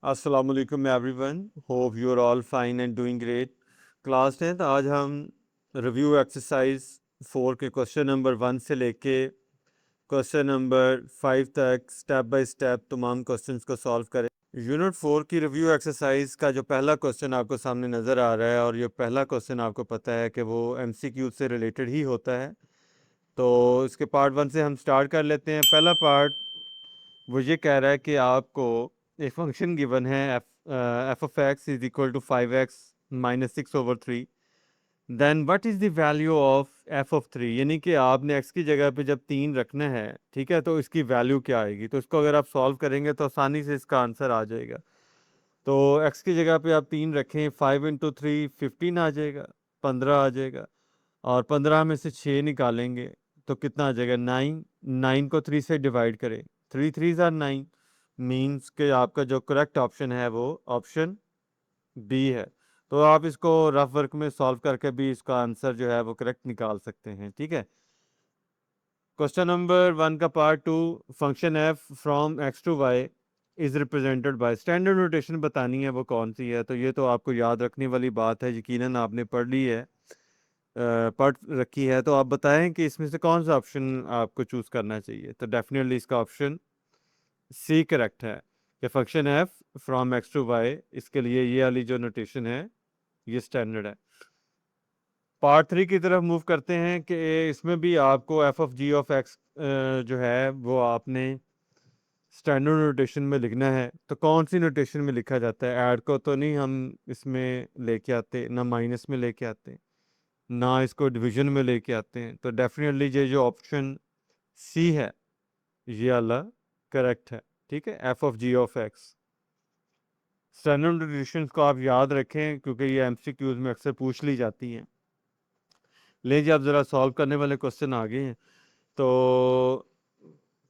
अस्सलाम वालेकुम everyone, hope you are all fine and doing great. Class 10 आज हम रिव्यू एक्सरसाइज 4 के क्वेश्चन नंबर 1 से लेके क्वेश्चन नंबर 5 तक स्टेप बाय स्टेप तमाम क्वेश्चंस को सॉल्व करें। यूनिट 4 की रिव्यू एक्सरसाइज का जो पहला क्वेश्चन आपको सामने नज़र आ रहा है और ये पहला क्वेश्चन आपको पता है कि वो एमसीक्यू से रिलेटेड ही होता है। तो इसके पार्ट 1 से हम स्टार्ट कर लेते हैं। पहला पार्ट वो ये कह रहा है कि आपको एक फंक्शन गिवन है F of X is equal to 5x minus 6/3। Then what is the value of F of 3, यानी कि आपने x की जगह पे जब 3 रखना है, ठीक है, तो इसकी वैल्यू क्या आएगी। तो इसको अगर आप सॉल्व करेंगे तो आसानी से इसका आंसर आ जाएगा। तो x की जगह पे आप 3 रखें, 5 × 3 15 आ जाएगा, 15 आ जाएगा। और 15 में से 6 निकालेंगे तो कितना आ जाएगा, 9। 9 को 3 से डिवाइड करें, 3 3 आर 9, मीन्स कि आपका जो करेक्ट ऑप्शन है वो ऑप्शन बी है। तो आप इसको रफ वर्क में सॉल्व करके भी इसका आंसर जो है वो करेक्ट निकाल सकते हैं, ठीक है। क्वेश्चन नंबर 1 का part 2, function F from X to Y is represented by, standard notation बतानी है वो कौन सी है। तो ये तो आपको याद रखने वाली बात है, यकीनन आपने पढ़ ली है, पढ़ रखी है। तो आप बताएं कि इसमें से कौन सा ऑप्शन आपको चूज करना चाहिए। तो डेफिनेटली इसका ऑप्शन सी करेक्ट है कि function F from X to Y, इसके लिए ये वाली जो नोटेशन है ये स्टैंडर्ड है। पार्ट 3 की तरफ मूव करते हैं कि इसमें भी आपको F of G of X जो है वो आपने स्टैंडर्ड नोटेशन में लिखना है। तो कौन सी नोटेशन में लिखा जाता है, ऐड को तो नहीं हम इसमें लेके आते, ना माइनस में लेके आते, ना इसको डिवीजन में लेके आते हैं। तो डेफिनेटली ये जो ऑप्शन सी है ये वाला करेक्ट है, ठीक है, F of G of X. Standard notation को आप याद रखें क्योंकि ये एमसीक्यूज में अक्सर पूछ ली जाती हैं। ले जी, आप ज़रा सॉल्व करने वाले क्वेश्चन आ गए हैं। तो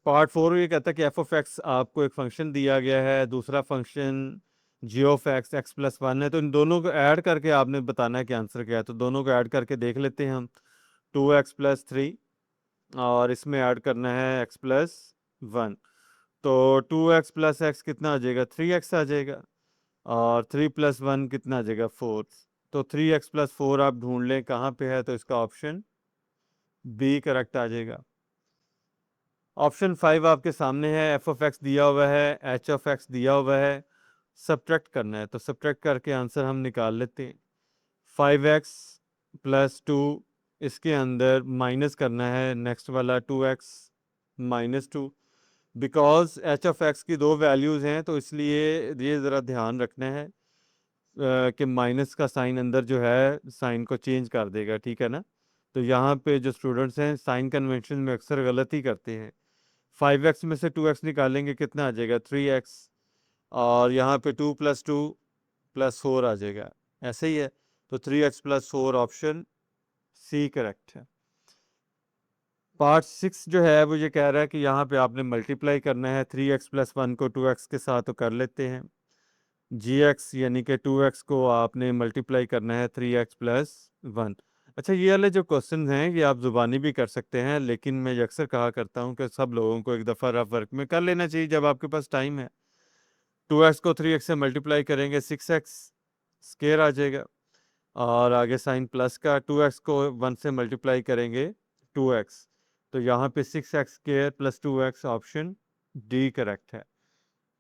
पार्ट 4 ये कहता है कि एफ ऑफ एक्स आपको एक फंक्शन दिया गया है, दूसरा function G of X X plus 1 है। तो इन दोनों को ऐड करके आपने बताना है कि आंसर क्या है। तो दोनों को ऐड करके देख लेते हैं हम। 2x+3 और इसमें ऐड करना है x+1। तो 2x+x कितना आ जाएगा, 3x आ जाएगा। और 3+1 कितना आ जाएगा, 4। तो 3x+4 आप ढूंढ लें कहाँ पे है, तो इसका ऑप्शन बी करेक्ट आ जाएगा। ऑप्शन 5 आपके सामने है, एफ ऑफ एक्स दिया हुआ है, एच ऑफ एक्स दिया हुआ है, सब्ट्रैक्ट करना है। तो सब्ट्रैक्ट करके आंसर हम निकाल लेते हैं। 5x+2, इसके अंदर माइनस करना है नेक्स्ट वाला 2x-2। Because H of X की दो वैल्यूज़ हैं तो इसलिए ये ज़रा ध्यान रखना है कि माइनस का साइन अंदर जो है साइन को चेंज कर देगा, ठीक है ना। तो यहाँ पे जो स्टूडेंट्स हैं साइन कन्वेंशन में अक्सर गलती करते हैं। 5x में से 2x निकालेंगे कितना आ जाएगा, 3x। और यहाँ पे 2+2+4 आ जाएगा, ऐसे ही है। तो 3x+4 ऑप्शन सी करेक्ट है। पार्ट 6 जो है वो ये कह रहा है कि यहाँ पे आपने मल्टीप्लाई करना है 3x+1 को 2x के साथ। तो कर लेते हैं। gx यानी कि 2x को आपने मल्टीप्लाई करना है 3x+1। अच्छा, ये वाले जो क्वेश्चन हैं ये आप ज़ुबानी भी कर सकते हैं, लेकिन मैं ये अक्सर कहा करता हूँ कि सब लोगों को एक दफ़ा रफ वर्क में कर लेना चाहिए जब आपके पास टाइम है। 2x को 3x से मल्टीप्लाई करेंगे 6x स्क्वायर आ जाएगा। और आगे साइन प्लस का 2x को 1 से मल्टीप्लाई करेंगे 2x। तो यहाँ पे 6x square plus 2x option D correct है।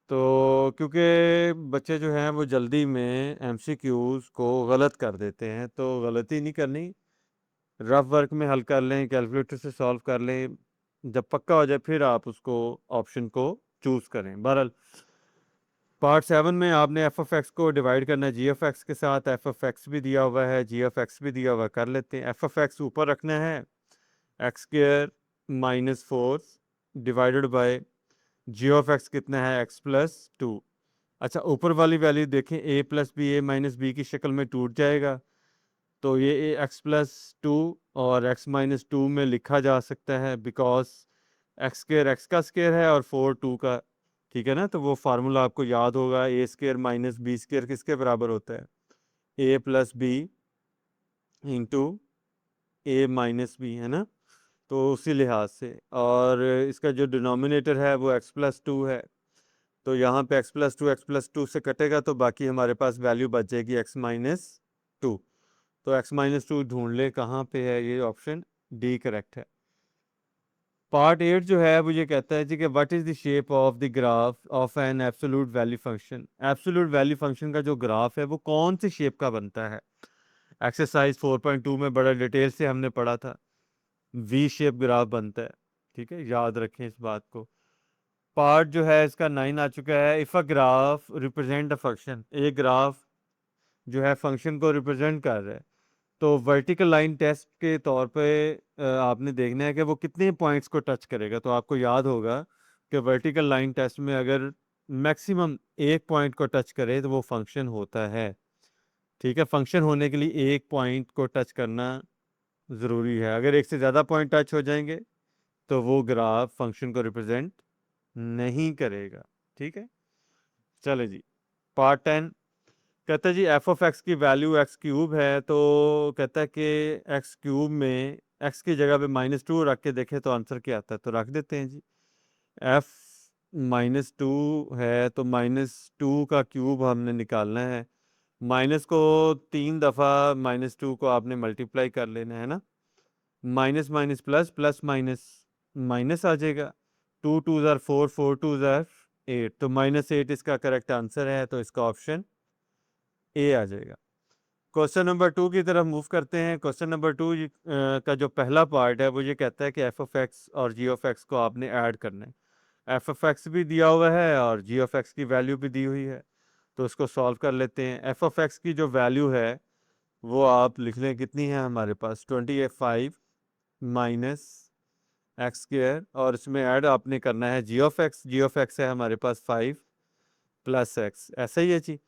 तो क्योंकि बच्चे जो हैं वो जल्दी में एमसीक्यूज़ को गलत कर देते हैं, तो गलती नहीं करनी, रफ वर्क में हल कर लें, कैलकुलेटर से सॉल्व कर लें। जब पक्का हो जाए फिर आप उसको ऑप्शन को चूज़ करें। बहरहाल पार्ट 7 में आपने एफ ऑफ एक्स को डिवाइड करना है जी ऑफ एक्स के साथ। एफ ऑफ एक्स भी दिया हुआ है, जी ऑफ एक्स भी दिया हुआ है, कर लेते हैं। एफ ऑफ एक्स ऊपर रखना है, X square -4 divided by G of X कितना है, x+2। अच्छा, ऊपर वाली वैल्यू देखें, a plus B, a minus B की शक्ल में टूट जाएगा। तो ये x+2 और x-2 में लिखा जा सकता है, बिकॉज एक्स स्क्वायर एक्स का स्क्वायर है और 4 2 का, ठीक है ना। तो वो फार्मूला आपको याद होगा, A square minus B square किसके बराबर होता है, a plus B into A minus B, है ना। तो उसी लिहाज से, और इसका जो डिनोमिनेटर है वो x+2 है। तो यहाँ पे x+2 से कटेगा तो बाकी हमारे पास वैल्यू बच जाएगी x-2। तो x-2 ढूंढ ले कहाँ पे है, ये ऑप्शन डी करेक्ट है। पार्ट 8 जो है वो ये कहता है जी कि what is the shape of the graph of an absolute value function. Absolute value function का जो ग्राफ है वो कौन सी शेप का बनता है। एक्सरसाइज 4.2 में बड़ा डिटेल से हमने पढ़ा था, वी शेप ग्राफ बनता है। ठीक है, याद रखें इस बात को। पार्ट जो है इसका 9 आ चुका है। If a graph represent a function, एक ग्राफ जो है फंक्शन को रिप्रेजेंट कर रहा है, तो वर्टिकल लाइन टेस्ट के तौर पे आपने देखना है कि वो कितने पॉइंट्स को टच करेगा। तो आपको याद होगा कि वर्टिकल लाइन टेस्ट में अगर मैक्सिमम एक पॉइंट को टच करे तो वो फंक्शन होता है। ठीक है, फंक्शन होने के लिए एक पॉइंट को टच करना ज़रूरी है। अगर एक से ज़्यादा पॉइंट टच हो जाएंगे तो वो ग्राफ फंक्शन को रिप्रेजेंट नहीं करेगा। ठीक है, चले जी। पार्ट 10 कहता है जी एफ ऑफ एक्स की वैल्यू एक्स क्यूब है, तो कहता है कि एक्स क्यूब में एक्स की जगह पे -2 रख के देखें तो आंसर क्या आता है। तो रख देते हैं जी। एफ -2 है तो -2 का क्यूब हमने निकालना है। माइनस को 3 दफ़ा -2 को आपने मल्टीप्लाई कर लेना है ना। Minus minus plus, plus minus minus आ जाएगा। 2 2 ज़ार 4, 4 2 ज़ार 8, तो -8 इसका करेक्ट आंसर है। तो इसका ऑप्शन ए आ जाएगा। क्वेश्चन नंबर 2 की तरफ मूव करते हैं। क्वेश्चन नंबर 2 का जो पहला पार्ट है वो ये कहता है कि एफ ऑफ एक्स और जी ऑफ एक्स को आपने ऐड करना है। एफ ऑफ एक्स भी दिया हुआ है और जी ऑफ एक्स की वैल्यू भी दी हुई है, तो इसको सॉल्व कर लेते हैं। एफ ऑफ एक्स की जो वैल्यू है वो आप लिख लें, कितनी है हमारे पास 25 माइनस एक्स स्क्र, और इसमें ऐड आपने करना है जी of x. G of x है हमारे पास 5 प्लस एक्स, ऐसा ही है जी।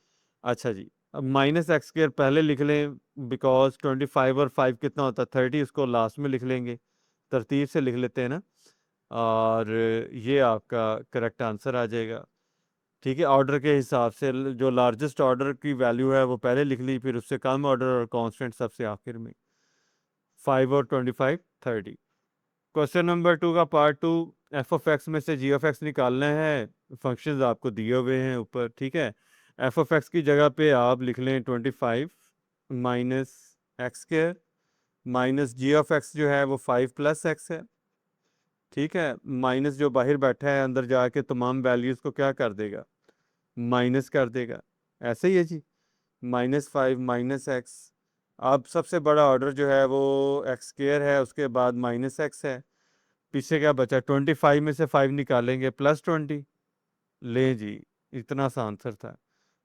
अच्छा जी, अब माइनस एक्स स्क्र पहले लिख लें, बिकॉज 25 और 5 कितना होता है 30, उसको लास्ट में लिख लेंगे, तरतीब से लिख लेते हैं ना। और ये आपका करेक्ट आंसर आ जाएगा। ठीक है, ऑर्डर के हिसाब से जो लार्जेस्ट ऑर्डर की वैल्यू है वो पहले लिख ली, फिर उससे कम ऑर्डर और कांस्टेंट सबसे आखिर में। 5 और 25 30। क्वेश्चन नंबर 2 का पार्ट 2, एफ ऑफ एक्स में से जी ऑफ एक्स निकालना है। फंक्शंस आपको दिए हुए हैं ऊपर। ठीक है, एफ ऑफ एक्स की जगह पे आप लिख लें 25 minus X square, minus G of X जो है वो 5 प्लस एक्स है। ठीक है, माइनस जो बाहर बैठा है अंदर जाके तमाम वैल्यूज़ को क्या कर देगा, माइनस कर देगा। ऐसे ही है जी, -5 माइनस एक्स। अब सबसे बड़ा ऑर्डर जो है वो एक्स स्क्र है, उसके बाद माइनस एक्स है। पीछे क्या बचा, 25 में से 5 निकालेंगे +20। ले जी, इतना सा आंसर था।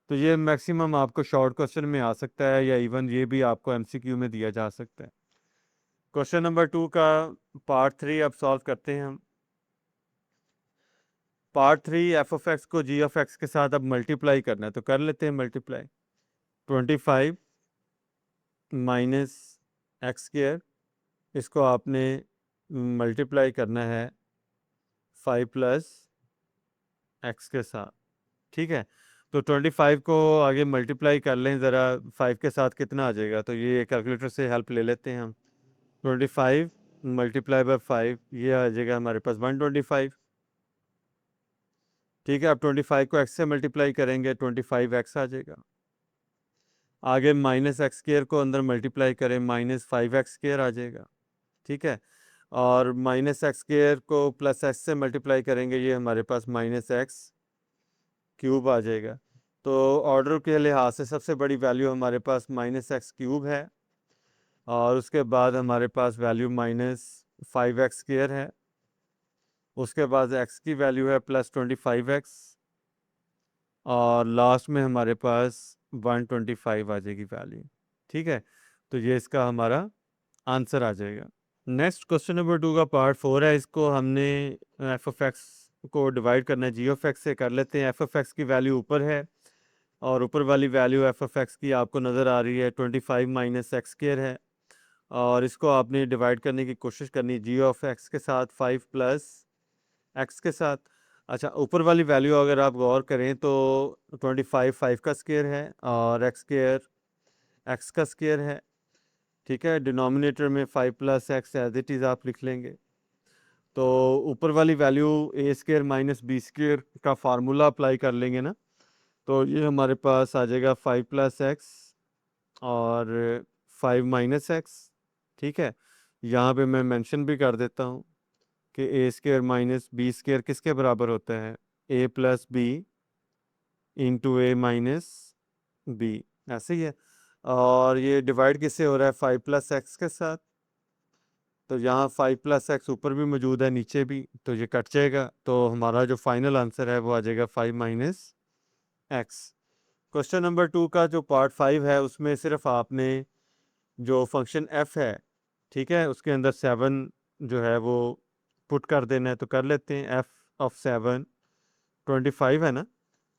तो ये मैक्सिमम आपको शॉर्ट क्वेश्चन में आ सकता है, या इवन ये भी आपको एमसीक्यू में दिया जा सकता है। क्वेश्चन नंबर 2 का पार्ट 3 अब सॉल्व करते हैं हम। पार्ट 3, एफ ऑफ एक्स को जी ऑफ एक्स के साथ अब मल्टीप्लाई करना है, तो कर लेते हैं मल्टीप्लाई। 25 माइनस एक्स स्क्र, इसको आपने मल्टीप्लाई करना है 5 प्लस एक्स के साथ। ठीक है, तो 25 को आगे मल्टीप्लाई कर लें ज़रा, 5 के साथ कितना आ जाएगा, तो ये कैलकुलेटर से हेल्प ले लेते हैं हम। 25 मल्टीप्लाई बाय 5, ये आ जाएगा हमारे पास 125। ठीक है, अब 25 को एक्स से मल्टीप्लाई करेंगे, 25x आ जाएगा। आगे माइनस एक्स स्क्र को अंदर मल्टीप्लाई करें, -5x स्क्र आ जाएगा। ठीक है, और माइनस एक्स स्क्र को प्लस एक्स से मल्टीप्लाई करेंगे, ये हमारे पास -x क्यूब आ जाएगा। तो ऑर्डर के लिहाज से सबसे बड़ी वैल्यू हमारे पास -x क्यूब है, और उसके बाद हमारे पास वैल्यू -5x स्क्र है। उसके बाद x की वैल्यू है +25x, और लास्ट में हमारे पास 125 आ जाएगी वैल्यू। ठीक है, तो ये इसका हमारा आंसर आ जाएगा। नेक्स्ट क्वेश्चन नंबर 2 का पार्ट 4 है। इसको हमने एफ ऑफ एक्स को डिवाइड करना है जी ऑफ एक्स से। कर लेते हैं। एफ ऑफ एक्स की वैल्यू ऊपर है, और ऊपर वाली वैल्यू एफ ऑफ एक्स की आपको नज़र आ रही है 25 माइनस एक्स स्क्र है, और इसको आपने डिवाइड करने की कोशिश करनी जी ऑफ एक्स के साथ 5 प्लस एक्स के साथ। अच्छा, ऊपर वाली वैल्यू अगर आप गौर करें तो 25 5 का स्क्र है, और एक्स स्क्र एक्स का स्क्र है। ठीक है, डिनोमिनेटर में 5 plus X as it is आप लिख लेंगे। तो ऊपर वाली value A square minus B square का फार्मूला अप्लाई कर लेंगे ना, तो ये हमारे पास आ जाएगा 5+x और 5-x। ठीक है, यहाँ पे मैं मेंशन भी कर देता हूँ कि A square minus B square किसके बराबर होता है, a plus B into A minus B, ऐसे ही है। और ये डिवाइड किससे हो रहा है, 5+x के साथ। तो यहाँ 5+x ऊपर भी मौजूद है नीचे भी, तो ये कट जाएगा, तो हमारा जो फाइनल आंसर है वो आ जाएगा 5-x। क्वेश्चन नंबर 2 का जो पार्ट 5 है उसमें सिर्फ आपने जो फंक्शन f है, ठीक है, उसके अंदर 7 जो है वो पुट कर देना है, तो कर लेते हैं। f ऑफ 7 25 है ना,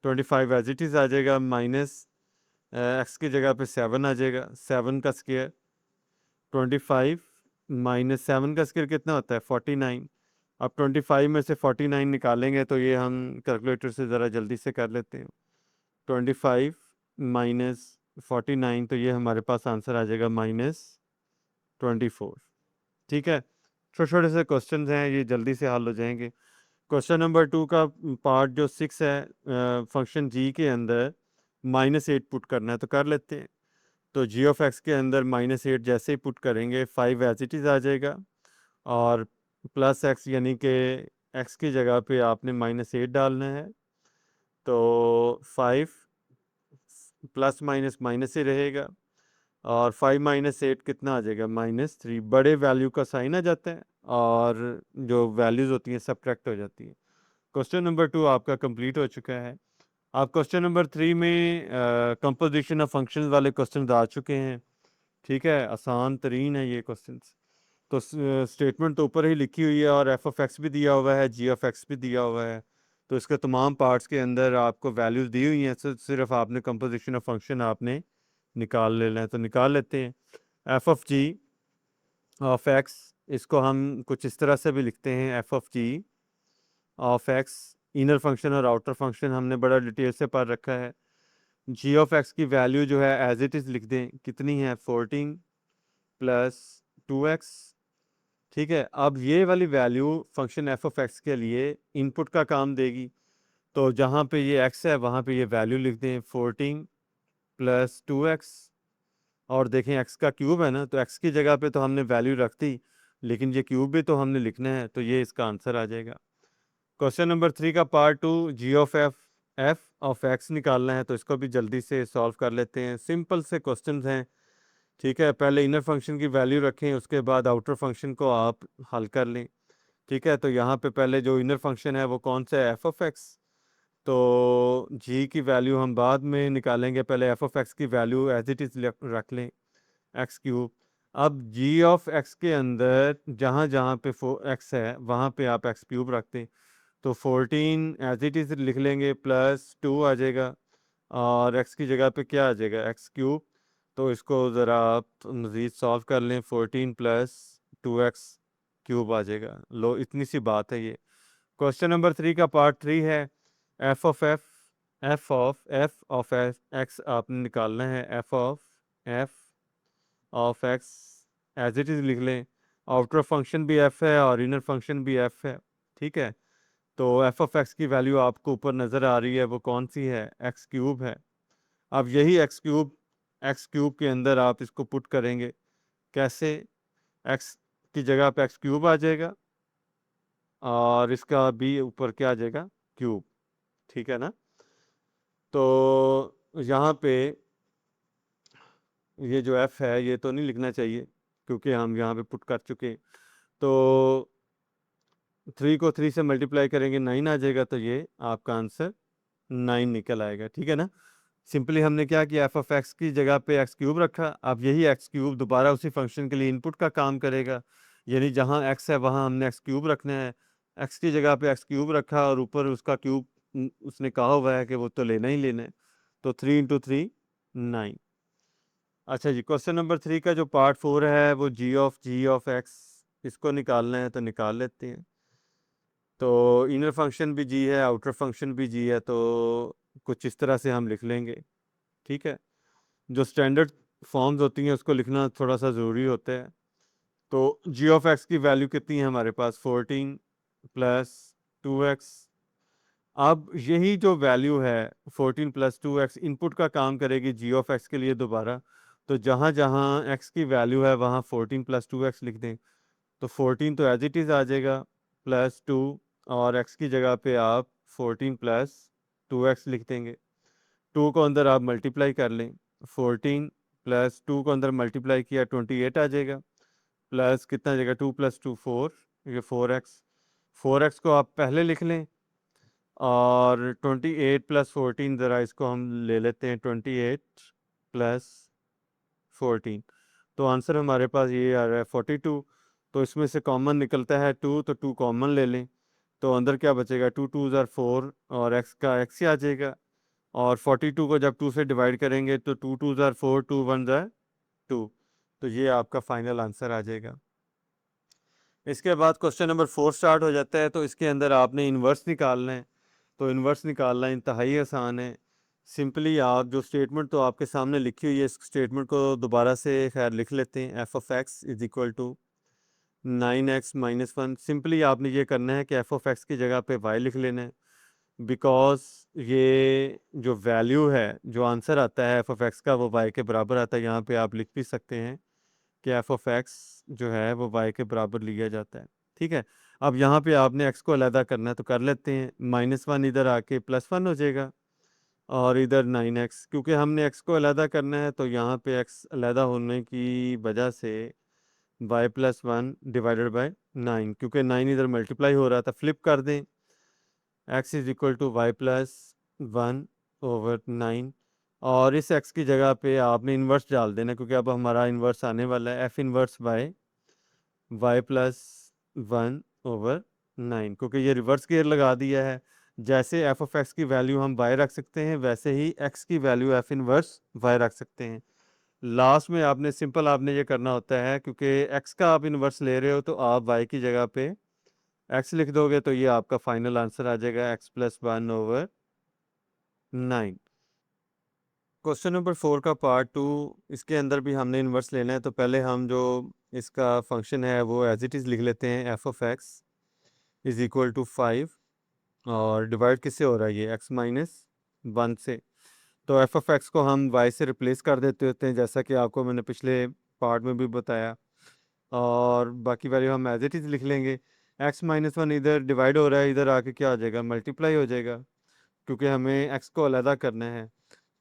25 एज इट इज़ आ जाएगा, माइनस x की जगह पे 7 आ जाएगा, 7 का स्क्वायर 25 माइनस 7 का स्क्वायर कितना होता है, 49। अब 25 में से 49 निकालेंगे तो ये हम कैलकुलेटर से ज़रा जल्दी से कर लेते हैं। 25 माइनस 49, तो ये हमारे पास आंसर आ जाएगा -24। ठीक है, छोटे छोटे से क्वेश्चन हैं, ये जल्दी से हल हो जाएंगे। क्वेश्चन नंबर 2 का पार्ट जो 6 है, फंक्शन g के अंदर -8 पुट करना है, तो कर लेते हैं। तो जी ऑफ एक्स के अंदर -8 जैसे ही पुट करेंगे 5 एज इट इज़ आ जाएगा, और प्लस एक्स यानी कि एक्स की जगह पे आपने -8 डालना है, तो 5 प्लस माइनस माइनस ही रहेगा, और 5 - 8 कितना आ जाएगा, -3। बड़े वैल्यू का साइन आ जाता है और जो वैल्यूज़ होती हैं सब्ट्रैक्ट हो जाती हैं। क्वेश्चन नंबर 2 आपका कंप्लीट हो चुका है। आप क्वेश्चन नंबर 3 में कंपोजिशन ऑफ फंक्शंस वाले क्वेश्चन आ चुके हैं। ठीक है, आसान तरीन है ये क्वेश्चंस। तो स्टेटमेंट तो ऊपर ही लिखी हुई है, और एफ ऑफ एक्स भी दिया हुआ है, जी ऑफ एक्स भी दिया हुआ है। तो इसके तमाम पार्ट्स के अंदर आपको वैल्यूज दी हुई हैं, सिर्फ आपने कंपोजिशन ऑफ फंक्शन आपने निकाल लेना है, तो निकाल लेते हैं। F of G of X, इसको हम कुछ इस तरह से भी लिखते हैं, F of G of X. Inner function और आउटर फंक्शन हमने बड़ा डिटेल से पढ़ रखा है। जी ऑफ एक्स की वैल्यू जो है एज इट इज़ लिख दें, कितनी है, 14 प्लस 2x। ठीक है, अब ये वाली value function F of x के लिए इनपुट का काम देगी, तो जहाँ पे ये x है वहाँ पे ये वैल्यू लिख दें, 14 प्लस 2x। और देखें x का क्यूब है ना, तो x की जगह पे तो हमने वैल्यू रख दी, लेकिन ये क्यूब भी तो हमने लिखना है, तो ये इसका आंसर आ जाएगा। क्वेश्चन नंबर 3 का part 2, G of F of X निकालना है, तो इसको भी जल्दी से सॉल्व कर लेते हैं। सिंपल से क्वेश्चन हैं। ठीक है, पहले इनर फंक्शन की वैल्यू रखें, उसके बाद आउटर फंक्शन को आप हल कर लें। ठीक है, तो यहाँ पे पहले जो इनर फंक्शन है वो कौन सा है, एफ ऑफ एक्स। तो जी की वैल्यू हम बाद में निकालेंगे, पहले एफ ऑफ एक्स की वैल्यू एज इट इज़ रख लें, एक्स क्यूब। अब जी ऑफ एक्स के अंदर जहाँ जहाँ पे एक्स है वहाँ पे आप एक्स क्यूब रखते हैं, तो 14 एज इट इज़ लिख लेंगे, प्लस 2 आ जाएगा, और x की जगह पे क्या आ जाएगा, एक्स क्यूब। तो इसको ज़रा आप मज़ीद सॉल्व कर लें, 14 प्लस 2x क्यूब आ जाएगा। लो, इतनी सी बात है ये। क्वेश्चन नंबर 3 का पार्ट 3 है, एफ ऑफ एक्स आपने निकालना है, F of X as it is लिख लें। आउटर फंक्शन भी f है और इनर फंक्शन भी f है। ठीक है, तो एफ ऑफ एक्स की वैल्यू आपको ऊपर नज़र आ रही है, वो कौन सी है, एक्स क्यूब है। अब यही एक्स क्यूब के अंदर आप इसको पुट करेंगे, कैसे, एक्स की जगह पे एक्स क्यूब आ जाएगा, और इसका भी ऊपर क्या आ जाएगा, क्यूब। ठीक है ना, तो यहाँ पे ये जो एफ है ये तो नहीं लिखना चाहिए, क्योंकि हम यहाँ पे पुट कर चुके हैं। तो 3 को 3 से मल्टीप्लाई करेंगे, 9 आ जाएगा, तो ये आपका आंसर 9 निकल आएगा। ठीक है ना, सिंपली हमने क्या किया, एफ ऑफ एक्स की जगह पे एक्स क्यूब रखा। अब यही एक्स क्यूब दोबारा उसी फंक्शन के लिए इनपुट का काम करेगा, यानी जहाँ एक्स है वहाँ हमने एक्स क्यूब रखना है। एक्स की जगह पे एक्स क्यूब रखा, और ऊपर उसका क्यूब उसने कहा हुआ है कि वो तो लेना ही लेना है, तो 3 × 3 9। अच्छा जी, क्वेश्चन नंबर 3 का जो पार्ट 4 है वो जी ऑफ एक्स, इसको निकालना है, तो निकाल लेते हैं। तो इनर फंक्शन भी जी है, आउटर फंक्शन भी जी है, तो कुछ इस तरह से हम लिख लेंगे। ठीक है, जो स्टैंडर्ड फॉर्म्स होती हैं उसको लिखना थोड़ा सा ज़रूरी होता है। तो जी ऑफ एक्स की वैल्यू कितनी है हमारे पास, 14 प्लस 2x। अब यही जो वैल्यू है 14 प्लस 2x इनपुट का काम करेगी जी ऑफ एक्स के लिए दोबारा। तो जहाँ जहाँ x की वैल्यू है वहाँ 14 प्लस 2x लिख दें। तो 14 तो एज इट इज़ आ जाएगा प्लस 2, और x की जगह पे आप 14 प्लस 2x लिख देंगे। 2 को अंदर आप मल्टीप्लाई कर लें, 14 प्लस 2 को अंदर मल्टीप्लाई किया 28 आ जाएगा। प्लस कितना आ जाएगा, 2 प्लस 2 4, ये 4x। 4x को आप पहले लिख लें, और 28 प्लस 14, ज़रा इसको हम ले लेते हैं 28 प्लस 14। तो आंसर हमारे पास ये आ रहा है 42। तो इसमें से कॉमन निकलता है 2, तो 2 कॉमन ले लें। तो अंदर क्या बचेगा, 2 2 ज़ार 4, और x का x ही आ जाएगा। और 42 को जब 2 से डिवाइड करेंगे तो 2 2 ज़ार 4, 2 1 ज़ार 2। तो ये आपका फाइनल आंसर आ जाएगा। इसके बाद क्वेश्चन नंबर 4 स्टार्ट हो जाता है। तो इसके अंदर आपने इन्वर्स निकालना है। तो इन्वर्स निकालना इंतहाई आसान है। सिंपली आप जो स्टेटमेंट तो आपके सामने लिखी हुई है, इस स्टेटमेंट को दोबारा से खैर लिख लेते हैं। F of X is equal to 9x minus 1। Simply आपने ये करना है कि एफ ऑफ एक्स की जगह पे y लिख लेना है, बिकॉज ये जो वैल्यू है, जो आंसर आता है एफ ऑफ एक्स का, वो y के बराबर आता है। यहाँ पे आप लिख भी सकते हैं कि एफ ऑफ एक्स जो है वो y के बराबर लिया जाता है। ठीक है। अब यहाँ पे आपने x को अलहदा करना है, तो कर लेते हैं। -1 इधर आके +1 हो जाएगा, और इधर 9x। क्योंकि हमने x को अलहदा करना है, तो यहाँ पे x अलहदा होने की वजह से y+1 डिवाइडेड बाय 9, क्योंकि 9 इधर मल्टीप्लाई हो रहा था। फ्लिप कर दें, x is equal to y+1/9, और इस x की जगह पे आपने इन्वर्स डाल देना, क्योंकि अब हमारा इन्वर्स आने वाला है f इन्वर्स बाय y+1/9, क्योंकि ये रिवर्स गेयर लगा दिया है। जैसे एफ ऑफ एक्स की वैल्यू हम y रख सकते हैं, वैसे ही x की वैल्यू f इन्वर्स y रख सकते हैं। लास्ट में आपने सिंपल आपने ये करना होता है, क्योंकि x का आप इन्वर्स ले रहे हो, तो आप y की जगह पे x लिख दोगे, तो ये आपका फाइनल आंसर आ जाएगा x+1/9। क्वेश्चन नंबर 4 का पार्ट 2, इसके अंदर भी हमने इन्वर्स लेना है। तो पहले हम जो इसका फंक्शन है वो एज इट इज़ लिख लेते हैं। F of X is equal to 5, और डिवाइड किससे हो रहा है, ये x-1 से। तो एफ ऑफ एक्स को हम y से रिप्लेस कर देते होते हैं, जैसा कि आपको मैंने पिछले पार्ट में भी बताया। और बाकी वैल्यू हम एज इट इज़ लिख लेंगे। x-1 इधर डिवाइड हो रहा है, इधर आके क्या हो जाएगा, मल्टीप्लाई हो जाएगा, क्योंकि हमें x को अलहदा करना है।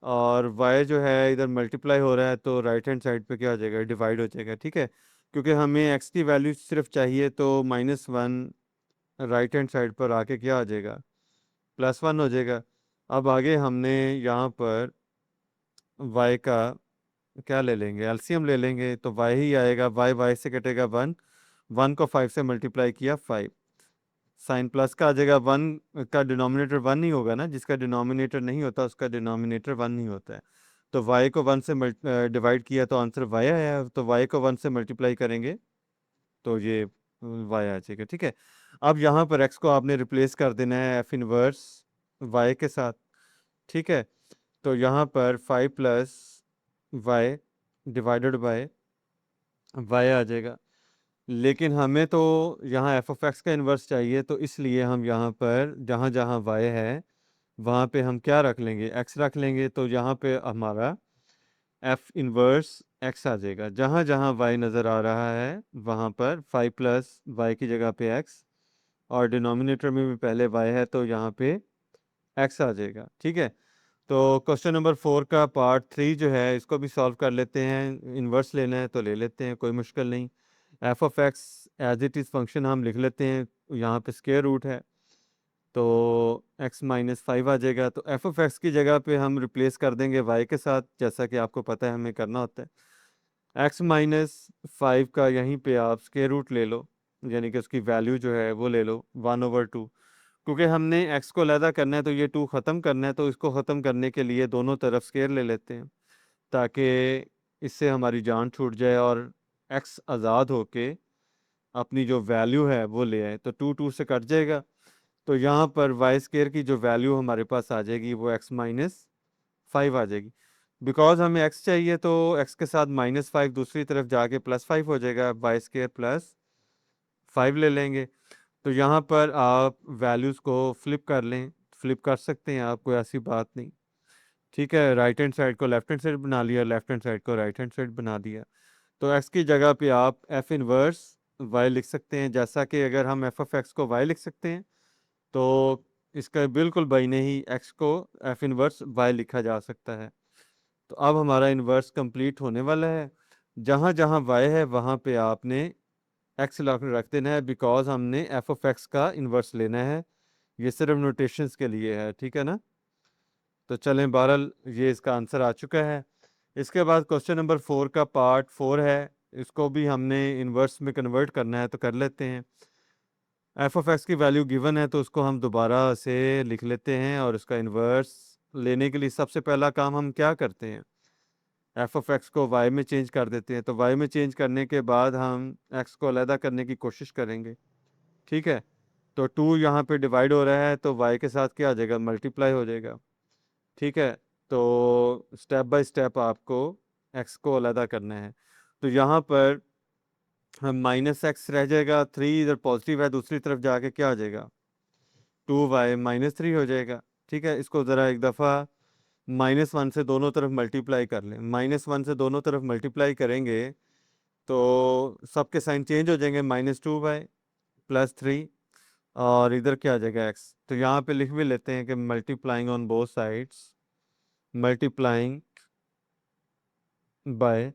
और y जो है इधर मल्टीप्लाई हो रहा है, तो राइट हैंड साइड पे क्या हो जाएगा, डिवाइड हो जाएगा। ठीक है। क्योंकि हमें x की वैल्यू सिर्फ चाहिए, तो -1 राइट हैंड साइड पर आके क्या हो जाएगा, +1 हो जाएगा। अब आगे हमने यहाँ पर y का क्या ले लेंगे, एलसीएम ले लेंगे, तो y ही आएगा। y से कटेगा 1, 1 को 5 से मल्टीप्लाई किया 5, साइन प्लस का आ जाएगा। 1 का डिनोमिनेटर 1 ही होगा ना, जिसका डिनोमिनेटर नहीं होता उसका डिनोमिनेटर 1 नहीं होता है। तो y को 1 से डिवाइड किया तो आंसर y आया। तो y को 1 से मल्टीप्लाई करेंगे तो ये y आ जाएगा। ठीक है। अब यहाँ पर x को आपने रिप्लेस कर देना है f इनवर्स y के साथ। ठीक है। तो यहाँ पर 5 plus y divided by y आ जाएगा। लेकिन हमें तो यहाँ एफ ऑफ एक्स का इन्वर्स चाहिए, तो इसलिए हम यहाँ पर जहाँ जहाँ y है वहाँ पे हम क्या रख लेंगे, x रख लेंगे। तो यहाँ पे हमारा f इनवर्स x आ जाएगा। जहाँ जहाँ y नज़र आ रहा है वहाँ पर 5 प्लस y की जगह पे x, और डिनोमिनेटर में भी पहले y है, तो यहाँ पे x आ जाएगा। ठीक है। तो क्वेश्चन नंबर 4 का पार्ट 3 जो है, इसको भी सॉल्व कर लेते हैं। इन्वर्स लेना है तो ले लेते हैं, कोई मुश्किल नहीं। F of X as it is function हम लिख लेते हैं, यहाँ पे स्क्वायर रूट है, तो x-5 आ जाएगा। तो एफ ऑफ एक्स की जगह पे हम रिप्लेस कर देंगे y के साथ, जैसा कि आपको पता है हमें करना होता है। x-5 का यहीं पे आप स्क्वायर रूट ले लो, यानी कि उसकी वैल्यू जो है वो ले लो 1/2। क्योंकि हमने x को अलहदा करना है, तो ये 2 ख़त्म करना है, तो इसको ख़त्म करने के लिए दोनों तरफ स्क्वायर ले लेते हैं, ताकि इससे हमारी जान छूट जाए और x आज़ाद होके अपनी जो वैल्यू है वो ले आए। तो 2 2 से कट जाएगा। तो यहाँ पर वाई स्केयर की जो वैल्यू हमारे पास आ जाएगी वो x-5 आ जाएगी। बिकॉज हमें x चाहिए, तो x के साथ -5 दूसरी तरफ जाके +5 हो जाएगा, वाई स्केयर +5 ले लेंगे। तो यहाँ पर आप वैल्यूज़ को फ्लिप कर लें, फ्लिप कर सकते हैं आप, कोई ऐसी बात नहीं। ठीक है, राइट हैंड साइड को लेफ्ट हैंड साइड बना लिया, लेफ्ट हैंड साइड को राइट हैंड साइड बना दिया। तो एक्स की जगह पे आप एफ इनवर्स वाई लिख सकते हैं। जैसा कि अगर हम एफ ऑफ एक्स को वाई लिख सकते हैं, तो इसका बिल्कुल बाइने ही एक्स को एफ इनवर्स वाई लिखा जा सकता है। तो अब हमारा इन्वर्स कंप्लीट होने वाला है। जहाँ जहाँ वाई है वहाँ पे आपने एक्स रख देना है, बिकॉज हमने एफ ऑफ एक्स का इन्वर्स लेना है। ये सिर्फ नोटेशंस के लिए है, ठीक है ना। तो चलें, बहरहाल ये इसका आंसर आ चुका है। इसके बाद क्वेश्चन नंबर 4 का पार्ट 4 है। इसको भी हमने इन्वर्स में कन्वर्ट करना है, तो कर लेते हैं। एफ ऑफ एक्स की वैल्यू गिवन है, तो उसको हम दोबारा से लिख लेते हैं। और इसका इन्वर्स लेने के लिए सबसे पहला काम हम क्या करते हैं, एफ ऑफ एक्स को वाई में चेंज कर देते हैं। तो वाई में चेंज करने के बाद हम एक्स को अलहदा करने की कोशिश करेंगे, ठीक है। तो 2 यहाँ पे डिवाइड हो रहा है, तो वाई के साथ क्या आ जाएगा, मल्टीप्लाई हो जाएगा, ठीक है। तो स्टेप बाय स्टेप आपको एक्स को अलहदा करना है। तो यहाँ पर हम माइनस एक्स रह जाएगा, 3 इधर पॉजिटिव है, दूसरी तरफ जाके क्या आ जाएगा, 2y माइनस 3 हो जाएगा, ठीक है। इसको ज़रा एक दफ़ा -1 से दोनों तरफ मल्टीप्लाई कर लें। -1 से दोनों तरफ मल्टीप्लाई करेंगे तो सबके साइन चेंज हो जाएंगे, -2y +3, और इधर क्या आ जाएगा x। तो यहाँ पे लिख भी लेते हैं कि multiplying on both sides, multiplying by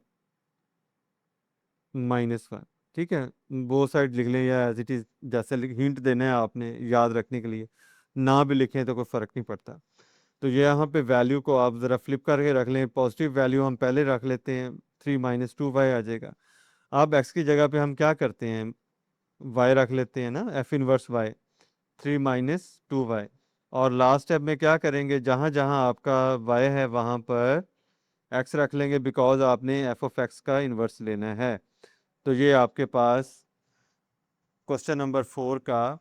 -1, ठीक है। बोथ साइड लिख लें या एज इट इज़, जैसे हिंट देना है आपने याद रखने के लिए, ना भी लिखें तो कोई फ़र्क नहीं पड़ता। तो ये यहाँ पे वैल्यू को आप ज़रा फ्लिप करके रख लें। पॉजिटिव वैल्यू हम पहले रख लेते हैं, 3 - 2y आ जाएगा। अब x की जगह पे हम क्या करते हैं, y रख लेते हैं ना, एफ इनवर्स y, 3 - 2y। और लास्ट स्टेप में क्या करेंगे, जहाँ जहाँ आपका y है वहाँ पर x रख लेंगे, बिकॉज आपने एफ ऑफ एक्स का इन्वर्स लेना है। तो ये आपके पास क्वेश्चन नंबर 4 का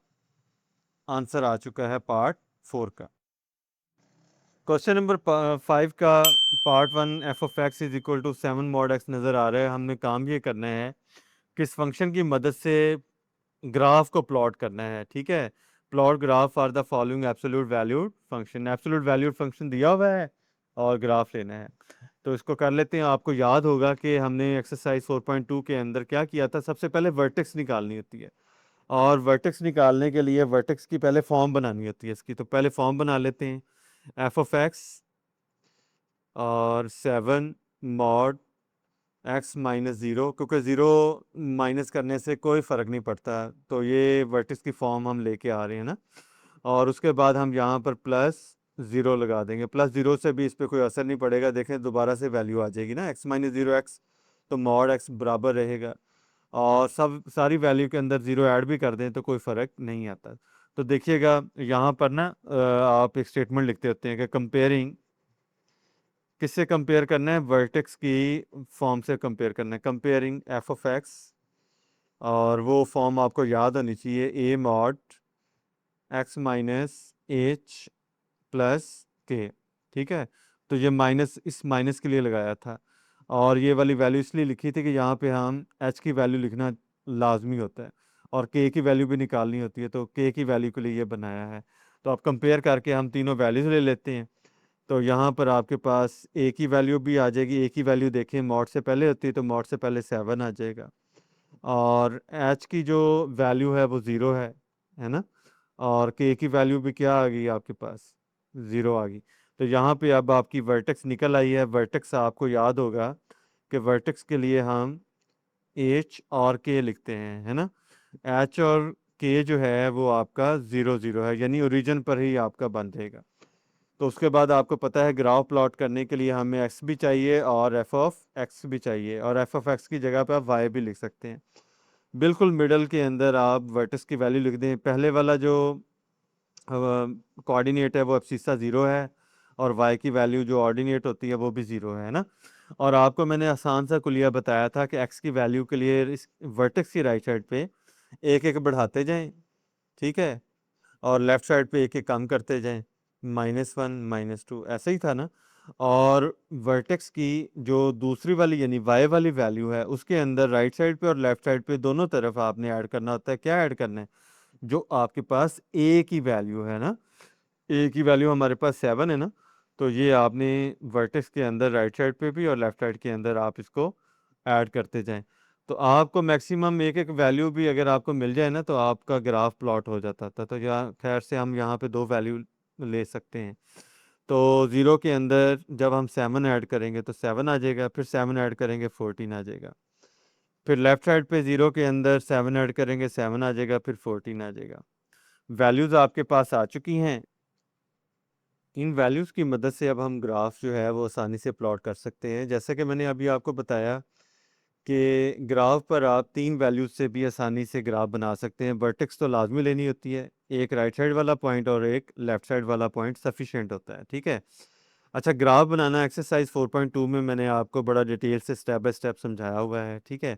आंसर आ चुका है, पार्ट 4 का। क्वेश्चन नंबर 5 का part 1, F of X is equal to 7 mod x नज़र आ रहा है। हमने काम ये करना है कि इस फंक्शन की मदद से ग्राफ को प्लॉट करना है, ठीक है। Plot graph for the following absolute valued function. Absolute valued function दिया हुआ है और ग्राफ लेना है। तो इसको कर लेते हैं। आपको याद होगा कि हमने एक्सरसाइज 4.2 के अंदर क्या किया था, सबसे पहले वर्टेक्स निकालनी होती है। और वर्टेक्स निकालने के लिए वर्टेक्स की पहले फॉर्म बनानी होती है इसकी। तो पहले फॉर्म बना लेते हैं, एफ ऑफ एक्स और 7 mod x -0, क्योंकि 0 माइनस करने से कोई फ़र्क नहीं पड़ता। तो ये वर्टिक्स की फॉर्म हम लेके आ रहे हैं ना। और उसके बाद हम यहाँ पर +0 लगा देंगे। +0 से भी इस पर कोई असर नहीं पड़ेगा, देखें दोबारा से वैल्यू आ जाएगी ना, x -0 x, तो mod x बराबर रहेगा। और सब सारी वैल्यू के अंदर 0 ऐड भी कर दें तो कोई फ़र्क नहीं आता। तो देखिएगा यहाँ पर ना आप एक स्टेटमेंट लिखते होते हैं कि कंपेयरिंग, किससे कंपेयर करना है, वर्टेक्स की फॉर्म से कंपेयर करना है, कंपेयरिंग एफ ऑफ एक्स। और वो फॉर्म आपको याद होनी चाहिए, a mod x -h plus के, ठीक है। तो ये माइनस इस माइनस के लिए लगाया था, और ये वाली वैल्यू इसलिए लिखी थी कि यहाँ पे हम h की वैल्यू लिखना लाजमी होता है और k की वैल्यू भी निकालनी होती है, तो k की वैल्यू के लिए ये बनाया है। तो आप कंपेयर करके हम तीनों वैल्यूज़ ले लेते हैं। तो यहाँ पर आपके पास ए की वैल्यू भी आ जाएगी। ए की वैल्यू देखें मॉड से पहले होती है, तो मॉड से पहले 7 आ जाएगा। और एच की जो वैल्यू है वो 0 है ना। और के की वैल्यू भी क्या आ गई आपके पास, 0 आ गई। तो यहाँ पे अब आपकी वर्टेक्स निकल आई है। वर्टेक्स आपको याद होगा कि वर्टेक्स के लिए हम एच और के लिखते हैं, है ना। एच और के जो है वो आपका 0 0 है, यानी ओरिजिन पर ही आपका बंधेगा। तो उसके बाद आपको पता है ग्राफ प्लॉट करने के लिए हमें एक्स भी चाहिए और एफ ऑफ एक्स भी चाहिए, और एफ ऑफ एक्स की जगह पे आप वाई भी लिख सकते हैं। बिल्कुल मिडल के अंदर आप वर्टिस की वैल्यू लिख दें। पहले वाला जो कोऑर्डिनेट है वो एब्सिसा 0 है, और वाई की वैल्यू जो ऑर्डिनेट होती है वो भी 0 है ना। और आपको मैंने आसान सा कुलिया बताया था कि एक्स की वैल्यू के लिए इस वर्टेक्स की राइट साइड पे एक एक बढ़ाते जाएं, ठीक है, और लेफ्ट साइड पे एक एक कम करते जाएं, -1 -2 ऐसे ही था ना। और वर्टेक्स की जो दूसरी वाली यानी वाई वाली वैल्यू है उसके अंदर राइट साइड पे और लेफ्ट साइड पे दोनों तरफ आपने ऐड करना होता है। क्या ऐड करना है, जो आपके पास ए की वैल्यू है ना, ए की वैल्यू हमारे पास 7 है ना, तो ये आपने वर्टेक्स के अंदर राइट साइड पे भी और लेफ्ट साइड के अंदर आप इसको ऐड करते जाएं। तो आपको मैक्सिमम एक एक वैल्यू भी अगर आपको मिल जाए ना, तो आपका ग्राफ प्लॉट हो जाता था। तो यहाँ खैर से हम यहाँ पे 2 वैल्यू ले सकते हैं। तो 0 के अंदर जब हम 7 ऐड करेंगे तो 7 आ जाएगा, फिर 7 ऐड करेंगे 14 आ जाएगा। फिर लेफ्ट साइड पे 0 के अंदर 7 ऐड करेंगे 7 आ जाएगा, फिर 14 आ जाएगा। वैल्यूज़ आपके पास आ चुकी हैं। इन वैल्यूज़ की मदद से अब हम ग्राफ जो है वो आसानी से प्लॉट कर सकते हैं। जैसे कि मैंने अभी आपको बताया कि ग्राफ पर आप 3 वैल्यूज़ से भी आसानी से ग्राफ बना सकते हैं। वर्टेक्स तो लाजमी लेनी होती है, एक राइट साइड वाला पॉइंट और एक लेफ्ट साइड वाला पॉइंट सफिशिएंट होता है, ठीक है। अच्छा, ग्राफ बनाना एक्सरसाइज 4.2 में मैंने आपको बड़ा डिटेल से स्टेप बाय स्टेप समझाया हुआ है, ठीक है।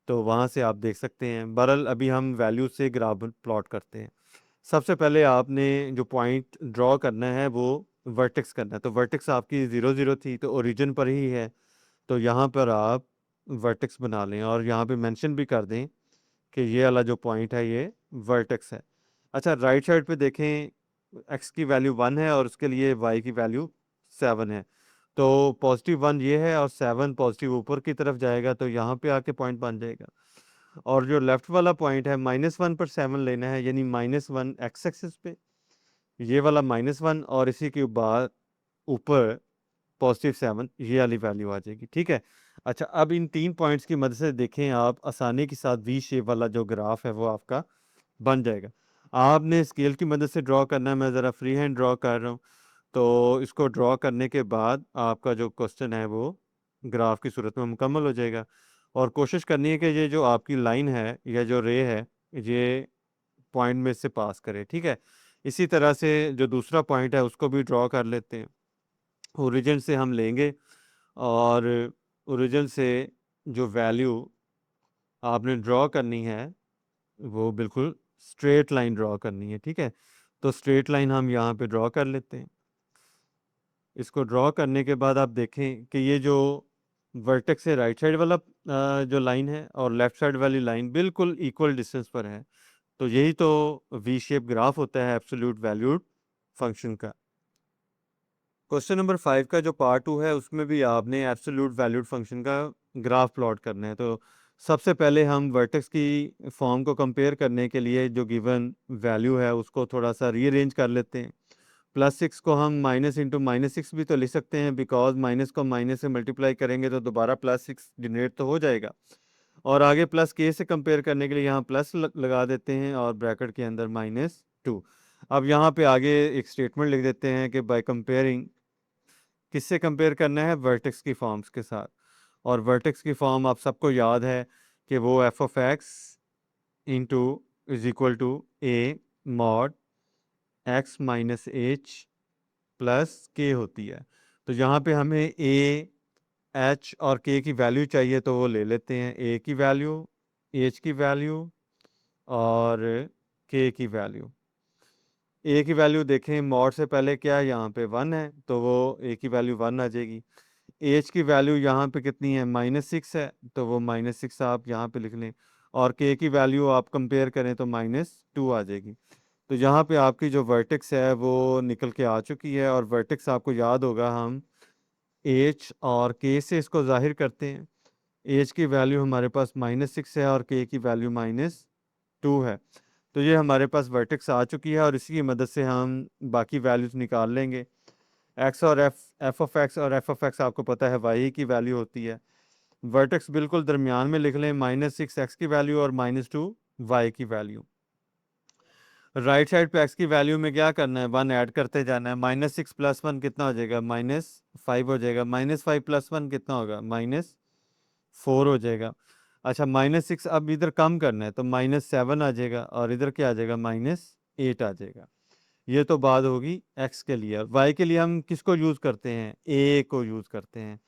तो वहाँ से आप देख सकते हैं। बहरहाल अभी हम वैल्यू से ग्राफ प्लॉट करते हैं। सबसे पहले आपने जो पॉइंट ड्रॉ करना है वो वर्टेक्स करना है। तो वर्टेक्स आपकी 0 0 थी, तो ओरिजिन पर ही है, तो यहाँ पर आप वर्टेक्स बना लें और यहाँ पे मेंशन भी कर दें कि ये वाला जो पॉइंट है ये वर्टेक्स है। अच्छा, राइट साइड पे देखें, एक्स की वैल्यू 1 है और उसके लिए वाई की वैल्यू 7 है। तो +1 ये है और 7 पॉजिटिव ऊपर की तरफ जाएगा, तो यहाँ पे आके पॉइंट बन जाएगा। और जो लेफ्ट वाला पॉइंट है -1 पर 7 लेना है, यानी -1 एक्स एक्सिस पे, ये वाला -1 और इसी के बाद ऊपर +7, ये वाली वैल्यू आ जाएगी, ठीक है। अच्छा, अब इन 3 पॉइंट्स की मदद से देखें आप आसानी के साथ वी शेप वाला जो ग्राफ है वो आपका बन जाएगा। आपने स्केल की मदद से ड्रॉ करना है, मैं ज़रा फ्री हैंड ड्रॉ कर रहा हूँ। तो इसको ड्रॉ करने के बाद आपका जो क्वेश्चन है वो ग्राफ की सूरत में मुकम्मल हो जाएगा। और कोशिश करनी है कि ये जो आपकी लाइन है या जो रे है, ये पॉइंट में से पास करे, ठीक है। इसी तरह से जो दूसरा पॉइंट है उसको भी ड्रॉ कर लेते हैं। ओरिजिन से हम लेंगे और ओरिजिन से जो वैल्यू आपने ड्रॉ करनी है वो बिल्कुल स्ट्रेट लाइन ड्रॉ करनी है, ठीक है। तो स्ट्रेट लाइन हम यहाँ पे ड्रॉ कर लेते हैं। इसको ड्रॉ करने के बाद आप देखें कि ये जो वर्टेक्स से राइट साइड वाला जो लाइन है और लेफ्ट साइड वाली लाइन बिल्कुल इक्वल डिस्टेंस पर है। तो यही तो वी शेप ग्राफ होता है एब्सोल्यूट वैल्यूड फंक्शन का। क्वेश्चन नंबर 5 का जो पार्ट 2 है उसमें भी आपने एब्सोल्यूट वैल्यूड फंक्शन का ग्राफ प्लॉट करना है। तो सबसे पहले हम वर्टेक्स की फॉर्म को कंपेयर करने के लिए जो गिवन वैल्यू है उसको थोड़ा सा रीअरेंज कर लेते हैं। +6 को हम माइनस इंटू -6 भी तो लिख सकते हैं, बिकॉज माइनस को माइनस से मल्टीप्लाई करेंगे तो दोबारा +6 जनरेट तो हो जाएगा। और आगे प्लस के से कंपेयर करने के लिए यहाँ प्लस लगा देते हैं और ब्रैकेट के अंदर -2। अब यहाँ पे आगे एक स्टेटमेंट लिख देते हैं कि बाय कंपेयरिंग, किससे कंपेयर करना है, वर्टेक्स की फॉर्म्स के साथ। और वर्टेक्स की फॉर्म आप सबको याद है कि वो f(x) into is equal to a mod x minus h plus k होती है। तो यहाँ पे हमें a, h और k की वैल्यू चाहिए, तो वो ले लेते हैं, a की वैल्यू, h की वैल्यू और k की वैल्यू। a की वैल्यू देखें, मॉड से पहले क्या है, यहाँ पे 1 है, तो वो a की वैल्यू 1 आ जाएगी। एच की वैल्यू यहाँ पे कितनी है, -6 है, तो वो -6 आप यहाँ पे लिख लें। और के की वैल्यू आप कंपेयर करें तो -2 आ जाएगी। तो यहाँ पे आपकी जो वर्टेक्स है वो निकल के आ चुकी है। और वर्टेक्स आपको याद होगा, हम एच और के से इसको जाहिर करते हैं। एच की वैल्यू हमारे पास -6 है और के की वैल्यू -2 है। तो ये हमारे पास वर्टेक्स आ चुकी है और इसी की मदद से हम बाकी वैल्यूज निकाल लेंगे। एक्स और f(x) और f(x) आपको पता है y की वैल्यू होती है। वर्टेक्स बिल्कुल दरमियान में लिख लें, -6 x की वैल्यू और -2 y की वैल्यू। राइट साइड पे x की वैल्यू में क्या करना है, 1 ऐड करते जाना है। -6 + 1 कितना हो जाएगा, -5 हो जाएगा। -5 + 1 कितना होगा, -4 हो जाएगा। अच्छा, -6 अब इधर कम करना है तो -7 आ जाएगा और इधर क्या आ जाएगा, -8 आ जाएगा। ये तो बात होगी x के लिए। y के लिए हम किसको यूज़ करते हैं, a को यूज़ करते हैं।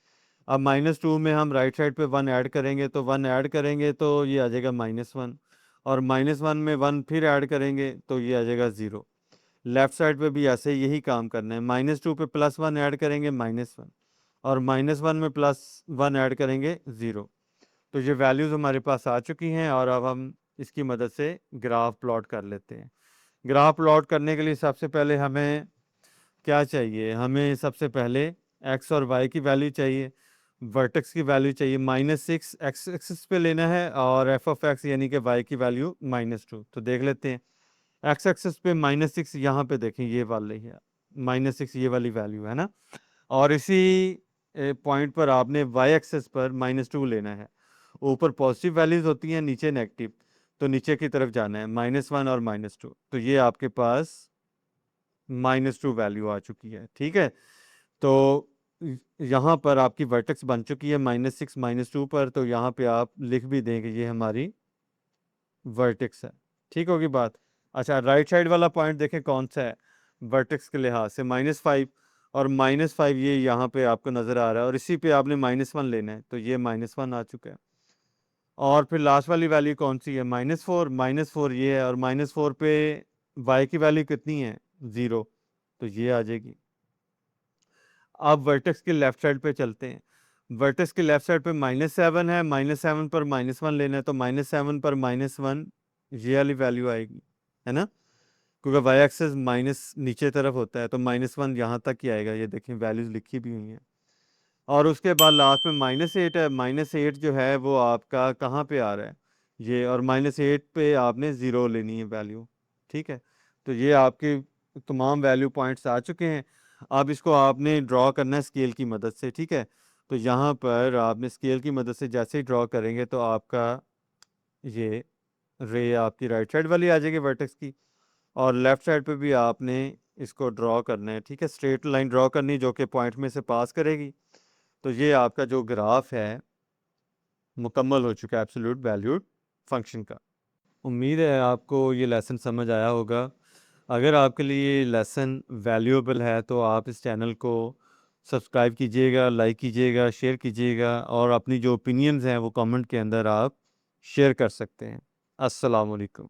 अब -2 में हम राइट साइड पे 1 ऐड करेंगे, तो 1 ऐड करेंगे तो ये आ जाएगा -1 और -1 में 1 फिर ऐड करेंगे तो ये आ जाएगा 0। लेफ्ट साइड पे भी ऐसे यही काम करना है, -2 पे +1 ऐड करेंगे -1 और -1 में +1 ऐड करेंगे 0। तो ये वैल्यूज़ हमारे पास आ चुकी हैं और अब हम इसकी मदद से ग्राफ प्लॉट कर लेते हैं। ग्राफ प्लॉट करने के लिए सबसे पहले हमें क्या चाहिए, हमें सबसे पहले एक्स और वाई की वैल्यू चाहिए, वर्टेक्स की वैल्यू चाहिए। -6 एक्स एक्सिस पे लेना है और एफ ऑफ एक्स यानी कि वाई की वैल्यू -2। तो देख लेते हैं एक्स एक्सिस पे -6 यहाँ पे देखें ये वाली है, -6 ये वाली वैल्यू है ना। और इसी पॉइंट पर आपने वाई एक्सिस पर -2 लेना है। ऊपर पॉजिटिव वैल्यूज होती हैं, नीचे नेगेटिव, तो नीचे की तरफ जाना है, -1 और -2। तो ये आपके पास -2 वैल्यू आ चुकी है, ठीक है। तो यहाँ पर आपकी वर्टेक्स बन चुकी है -6 -2 पर, तो यहाँ पे आप लिख भी दें कि ये हमारी वर्टेक्स है, ठीक होगी बात। अच्छा, राइट साइड वाला पॉइंट देखें कौन सा है वर्टेक्स के लिहाज से, -5 और -5 ये यहाँ पे आपको नज़र आ रहा है, और इसी पे आपने -1 लेना है, तो ये -1 आ चुका है। और फिर लास्ट वाली वैल्यू कौन सी है, -4 ये है, और -4 पे y की वैल्यू कितनी है, 0, तो ये आ जाएगी। अब वर्टेक्स के लेफ्ट साइड पे चलते हैं। वर्टेक्स के लेफ्ट साइड पे -7 है, -7 पर -1 लेना है, तो -7 पर -1 ये वाली वैल्यू आएगी, है ना, क्योंकि वाई एक्सिस माइनस नीचे तरफ होता है, तो -1 यहाँ तक ही आएगा। ये देखें वैल्यूज लिखी भी हुई हैं। और उसके बाद लास्ट में -8 है, -8 जो है वो आपका कहाँ पे आ रहा है, ये, और -8 पे आपने 0 लेनी है वैल्यू, ठीक है। तो ये आपके तमाम वैल्यू पॉइंट्स आ चुके हैं। अब इसको आपने ड्रॉ करना है स्केल की मदद से, ठीक है। तो यहाँ पर आपने स्केल की मदद से जैसे ही ड्रॉ करेंगे तो आपका ये रे आपकी राइट साइड वाली आ जाएगी वर्टेक्स की, और लेफ्ट साइड पे भी आपने इसको ड्रॉ करना है, ठीक है। स्ट्रेट लाइन ड्रॉ करनी जो कि पॉइंट में से पास करेगी। तो ये आपका जो ग्राफ है मुकम्मल हो चुका है एब्सोल्यूट वैल्यूड फंक्शन का। उम्मीद है आपको ये लेसन समझ आया होगा। अगर आपके लिए ये लेसन वैल्यूएबल है तो आप इस चैनल को सब्सक्राइब कीजिएगा, लाइक कीजिएगा, शेयर कीजिएगा, और अपनी जो ओपिनियंस हैं वो कमेंट के अंदर आप शेयर कर सकते हैं। अस्सलाम वालेकुम।